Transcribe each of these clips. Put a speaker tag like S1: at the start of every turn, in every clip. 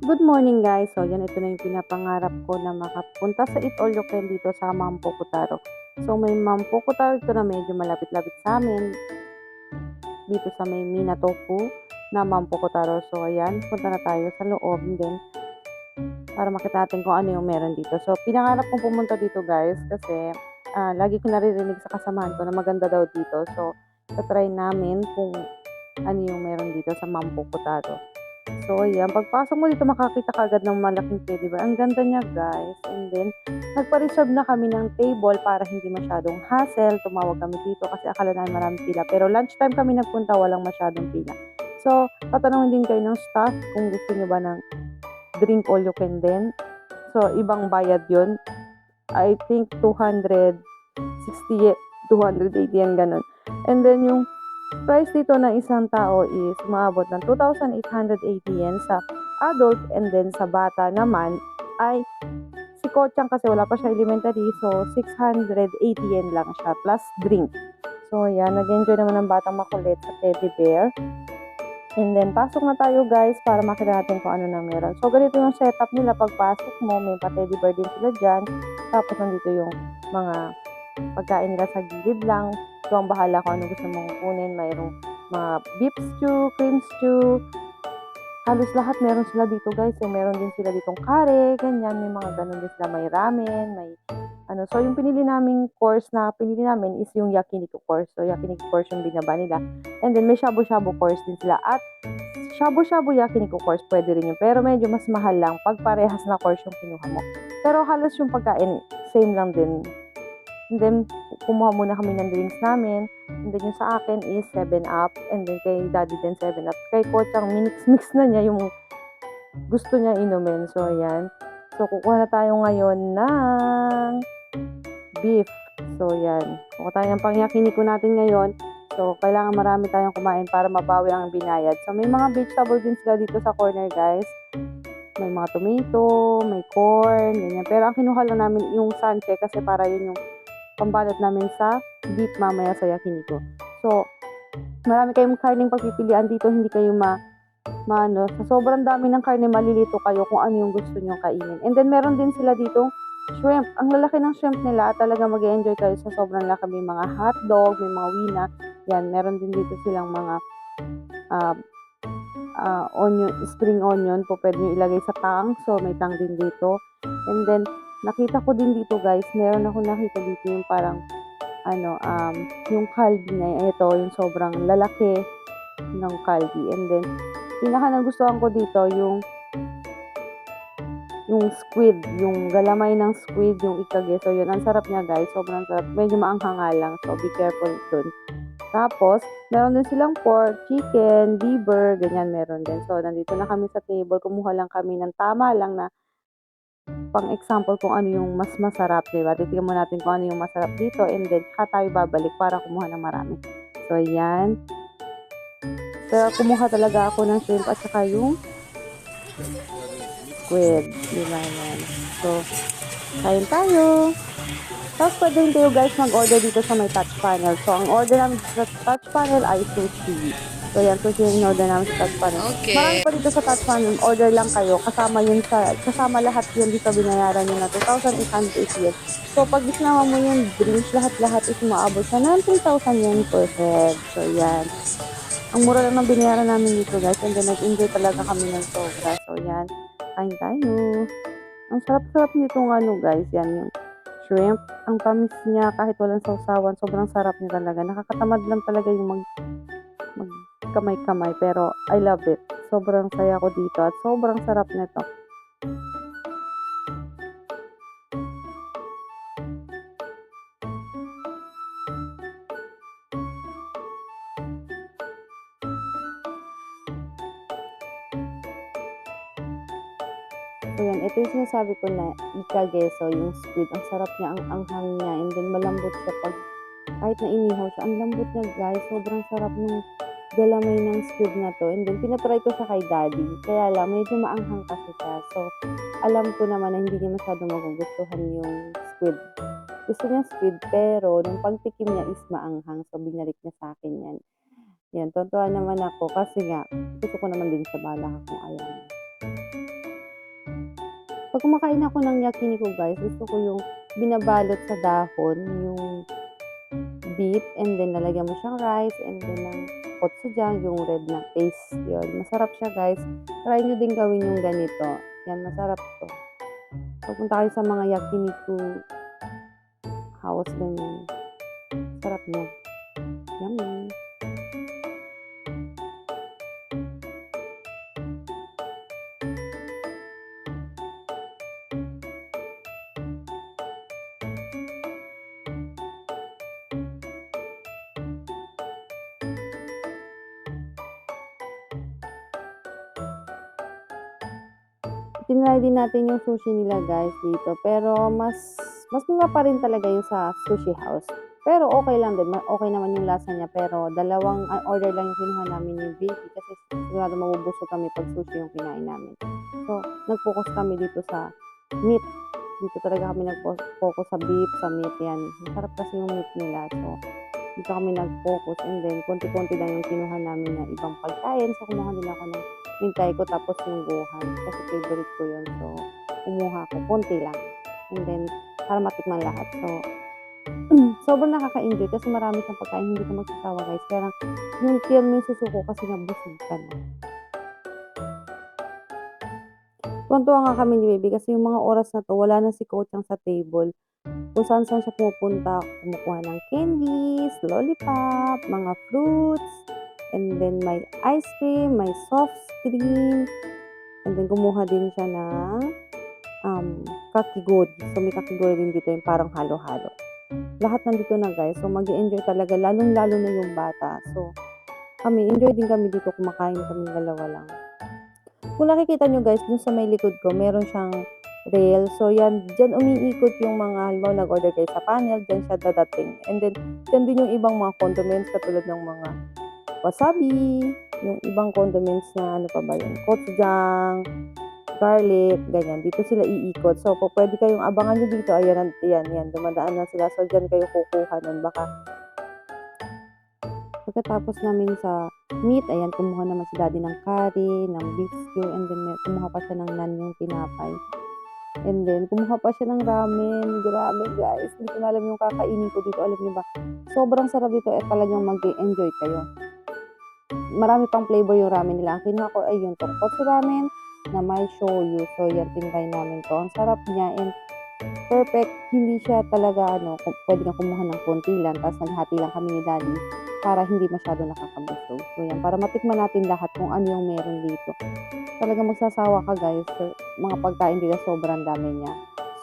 S1: Good morning guys. So yan, ito na yung pinapangarap ko na makapunta sa Eat All You Can dito sa Mampokutaro. So may Mampokutaro ito na medyo malapit-lapit sa amin dito sa may Minatoku na Mampokutaro. So ayan, punta na tayo sa loob din para makita natin kung ano yung meron dito. So pinangarap kong pumunta dito guys kasi lagi ko naririnig sa kasamahan ko na maganda daw dito. So try namin kung ano yung meron dito sa Mampokutaro. So, ayan. Pagpasok mo dito, makakita ka agad ng malaking teddy bear. Ang ganda niya, guys. And then, nagpa-reserve na kami ng table para hindi masyadong hassle. Tumawag kami dito kasi akala namin maraming pila. Pero lunchtime kami nagpunta, walang masyadong pila. So, tatanungin din kayo ng staff kung gusto nyo ba ng drink all you can din. So, ibang bayad yun. I think 260, 280 yan, ganun. And then, yung price dito ng isang tao is umabot ng 2,880 yen sa adult, and then sa bata naman ay si Kochang kasi wala pa siya elementary, so 680 yen lang siya plus drink. So yan, nag-enjoy naman ng batang makulit sa teddy bear. And then pasok na tayo guys para makita natin kung ano na meron. So ganito yung setup nila. Pagpasok mo, may pa-teddy bear din sila dyan. Tapos nandito yung mga pagkain nila sa gilid lang. So, ang bahala kung ano gusto mong kunin. Mayroong mga beef stew, cream stew. Halos lahat meron sila dito guys. So, meron din sila ditong kare, ganyan. May mga ganun din sila. May ramen, may ano. So, yung pinili naming course na pinili namin is yung yakiniku course. So, yakiniku course yung binaba nila. And then, may shabu-shabu course din sila. At shabu-shabu yakiniku course, pwede rin yun. Pero medyo mas mahal lang pag parehas na course yung kinuha mo. Pero halos yung pagkain, same lang din. And then, kumuha muna kami ng drinks namin. And then, yung sa akin is 7-Up. And then, kay Daddy din 7-Up. Kay Kochang, minix-mix na niya yung gusto niya inumin. So, ayan. So, kukuha na tayo ngayon ng beef. So, yan. Kukuha tayo ng pangyakiniku natin ngayon. So, kailangan marami tayong kumain para mabawi ang binayad. So, may mga vegetable din sila dito sa corner, guys. May mga tomato, may corn, ganyan. Pero ang kinuha lang namin yung sanche kasi para yun yung pambalot namin sa beef mamaya sa yakiniku. So, marami kayong karneng pagpipilian dito, hindi kayo sa sobrang dami ng karne, malilito kayo kung ano yung gusto nyo kainin. And then, meron din sila dito shrimp. Ang lalaki ng shrimp nila, talaga mag-enjoy kayo sa sobrang laki. May mga hotdog, may mga wina. Yan, meron din dito silang mga onion, spring onion po pwede nyo ilagay sa tang. So, may tang din dito. And then, nakita ko din dito guys, meron ako nakita dito yung parang yung kalbi na ito, yung sobrang lalaki ng kalbi. And then, pinaka nagustuhan ko dito yung squid, yung galamay ng squid, yung ikage. So, yun, ang sarap niya guys, sobrang sarap. Medyo maanghanga lang, so be careful dun. Tapos, meron din silang pork, chicken, liver, ganyan meron din. So, nandito na kami sa table, kumuha lang kami ng tama lang na pang example kung ano yung mas masarap, diba? Titignan mo natin kung ano yung masarap dito, and then tayo babalik para kumuha ng marami. So, ayan. Pero kumuha talaga ako ng shrimp at saka yung squid. Diba yan? So, kain tayo. Tapos pwede rin kayo guys mag-order dito sa may touch panel. So, ang order namin sa touch panel ay sushi. So, yan, sushi yung order namin sa touch panel.
S2: Okay.
S1: Marami pa dito sa touch panel. Order lang kayo. Kasama lahat yun dito binayaran nyo na 2,880 yen. So, pag isama mo yung drinks, lahat-lahat is maabot siya ng 3,000 yen per head. So, yan. Ang mura lang ng binayaran namin dito guys. And then, nag-enjoy talaga kami ng sobra. So, yan. Kain tayo. Ang sarap-sarap nitong guys. Yan yung shrimp. Ang tamis niya kahit walang sausawan. Sobrang sarap niya talaga. Nakakatamad lang talaga yung magkamay-kamay. Pero I love it. Sobrang saya ko dito at sobrang sarap nito. So yan, ito yung sinasabi ko na ikageso, yung squid. Ang sarap niya, ang anghang niya. And then malambot siya kahit na inihaw siya. Ang lambot niya guys. Sobrang sarap ng galamay ng squid na to. And then pinatry ko siya kay Daddy. Kaya lang, medyo maanghang kasi siya. So, alam ko naman na hindi niya masyado magugustuhan yung squid. Gusto niya squid, pero nung pagtikim niya is maanghang. So, binalik niya sa akin yan. Yan, tontuwa naman ako kasi nga, gusto ko naman din sa bala kung ayaw niya. Pag kumakain ako ng yakiniku guys, gusto ko yung binabalot sa dahon, yung beef, and then lalagyan mo siyang rice, and then ng gochujang, yung red na paste. Yun, masarap siya guys. Try nyo din gawin yung ganito. Yan, masarap to. Pagpunta kayo sa mga yakiniku house, ganyan. Sarap mo. Yummy. Tinry din natin yung sushi nila guys dito. Pero mas mura pa rin talaga yung sa sushi house. Pero okay lang din. Okay naman yung lasa niya. Pero dalawang order lang yung kinuha namin ni baby. Kasi sigurado mabubusog kami pag sushi yung kinain namin. So, nag-focus kami dito sa meat. Dito talaga kami nag-focus sa beef, sa meat yan. Masarap kasi yung meat nila. So, dito kami nag-focus. And then, konti-konti lang yung kinuha namin na ibang pagkain. So, kumuha din ako ng hintay ko tapos yung gohan kasi favorite ko yun. So, kumuha ko. Konti lang. And then, para matikman lahat. So, sobrang nakaka-enjoy kasi marami siyang pagkain. Hindi ka magsasawa guys. Kaya lang, yung kill mo yung susuko kasi nabusog ka na. Tuwan-tuwa nga kami ni baby kasi yung mga oras na to, wala na si Kochang sa table. Kung saan siya pumupunta, kumukuha ng candies, lollipop, mga fruits, and then may ice cream, may soft cream, and then kumuha din siya ng kakigori. So may kakigori din dito yung parang halo-halo. Lahat nandito na guys. So mag-enjoy talaga, lalong-lalo na yung bata. So kami, enjoy din kami dito, kumakain kami dalawa lang. Kung nakikita nyo guys, dun sa may likod ko, meron siyang rail. So, yan, dyan umiikot yung mga, halimbawa, nag-order kayo sa panel, dyan siya dadating. And then, dyan din yung ibang mga condiments, katulad ng mga wasabi, yung ibang condiments na, ano pa ba yun, gochujang, garlic, ganyan. Dito sila iikot. So, pwede kayong abangan nyo dito. Ayan, yan, dumadaan na sila. So, dyan kayo kukuha nun. Baka, pagkatapos namin sa meat, ayan, kumuha naman si daddy ng curry, ng beef stew, and then kumuha pa siya ng nan yung tinapay. And then, kumuha pa siya ng ramen. Grabe guys, hindi ko na alam yung kakainin ko dito. Alam niyo ba, sobrang sarap dito at talagang mag-enjoy kayo. Marami pang flavor yung ramen nila. Ang kinuha ko ay yung tonkotsu ramen na may shoyu. So, yan, tinry namin to. Ang sarap niya and perfect. Hindi siya talaga, pwede kang kumuha ng konti lang. Tapos naghati lang kami ni daddy para hindi masyado nakakabusog. So, yan, para matikman natin lahat kung ano yung meron dito. Talaga magsasawa ka guys. So, mga pagkain dito, sobrang dami niya.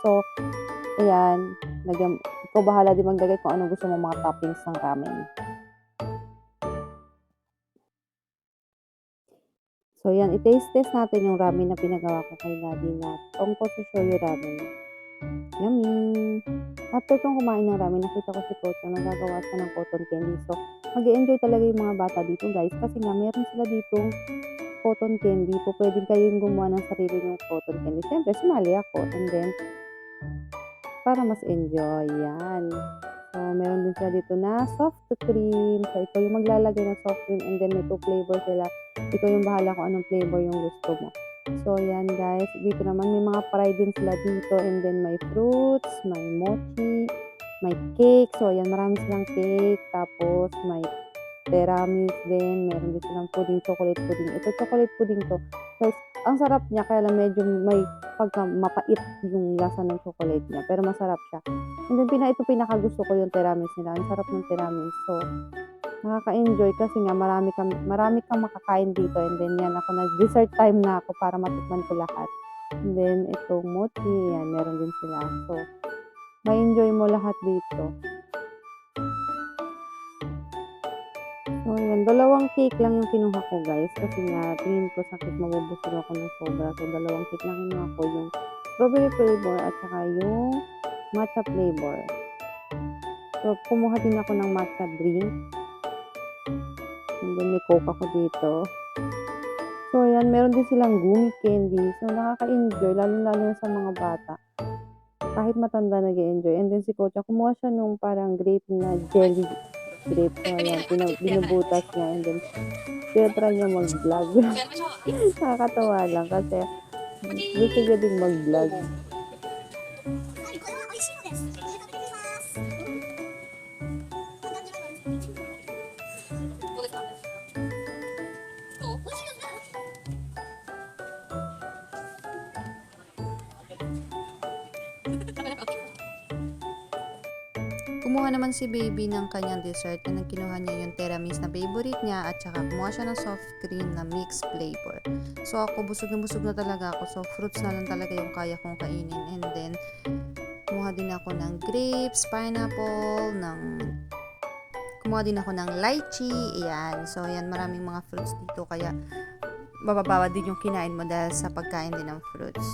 S1: So, ayan, ikaw bahala din maglagay kung ano gusto mo mga toppings ng ramen. So, yan, i-taste natin yung ramen na pinagawa ko kay daddy na tonkotsu shoyu ramen. Yummy! After kong kumain ng ramen, nakita ko si Kochang nagagawa siya ng cotton candy. So, mag-i-enjoy talaga yung mga bata dito guys. Kasi nga, meron sila ditong cotton candy. Po, pwedeng kayong gumawa ng sarili yung cotton candy. Siyempre, sumali ako. And then, para mas enjoy. Yan. So, meron din sila dito na soft cream. So, ikaw yung maglalagay ng soft cream and then may 2 flavor sila. Ikaw yung bahala kung anong flavor yung gusto mo. So, yan guys. Dito naman may mga fry din sila dito. And then may fruits, may mochi, may cake. So, yan. Marami silang cake. Tapos, may tiramisu din. Meron din silang pudding, chocolate pudding. Ito, chocolate pudding to. Guys, ang sarap niya. Kaya lang medyo may pagka mapait yung lasa ng chocolate niya. Pero masarap siya. And then, ito pinakagusto ko yung tiramisu nila. Ang sarap ng tiramisu. So, nakaka-enjoy kasi nga marami kang makakain dito. And then yan, ako nag-dessert time na ako para matikman ko lahat. And then itong mochi, yan, meron din sila. So, ma-enjoy mo lahat dito. So, yan, 2 cake lang yung kinuha ko guys. Kasi nga, tingin ko sakit mabubusog ako ng sobra. So, 2 cake lang kinuha ko. Yung strawberry flavor at saka yung matcha flavor. So, kumuha din ako ng matcha drink. And then may coke ako dito. So, ayan, meron din silang gummy candy. So, nakaka-enjoy, lalo-lalo na sa mga bata. Kahit matanda nag-enjoy. And then si Kocha, kumuha siya nung parang grape na jelly grape. So, ayan, binubutas niya. And then, tinatry niya mag-vlog. Nakakatawa lang kasi Gusto niya din mag-vlog.
S2: はい、これは美味しいのです。食べてみます。どうですか？どう？美味しいですね。
S3: Kumuha naman si baby ng kanyang dessert and kinuha niya yung tiramisu na favorite niya at saka kumuha siya ng soft cream na mixed flavor. So ako busog na talaga ako, so fruits na lang talaga yung kaya kong kainin. And then kumuha din ako ng grapes, pineapple, kumuha din ako ng lychee, ayan. So yan, maraming mga fruits dito kaya bababawa din yung kinain mo dahil sa pagkain din ng fruits.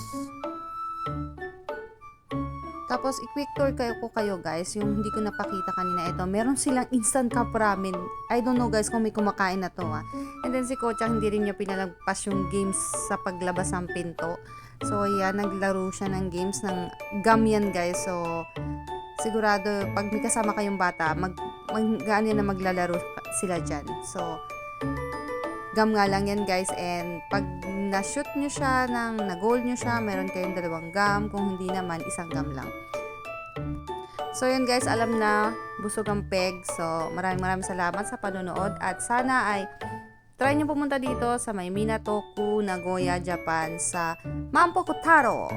S3: Tapos, i-quick tour kayo guys, yung hindi ko napakita kanina ito. Meron silang instant cup ramen. I don't know guys kung may kumakain na to ha. And then si Kocha, hindi rin niya pinalagpas yung games sa paglabas ng pinto. So, yan, naglaro siya ng games ng gum yan guys. So, sigurado, pag may kasama kayong bata, gaan yan na maglalaro sila dyan. So, gum nga lang yan guys, and pag na-shoot nyo siya, na-goal nyo siya, meron kayong 2 gum, kung hindi naman, 1 gum lang. So yun guys, alam na, busog ang peg. So maraming salamat sa panonood at sana ay try nyo pumunta dito sa may Minatoku, Nagoya, Japan sa Mampokutaro.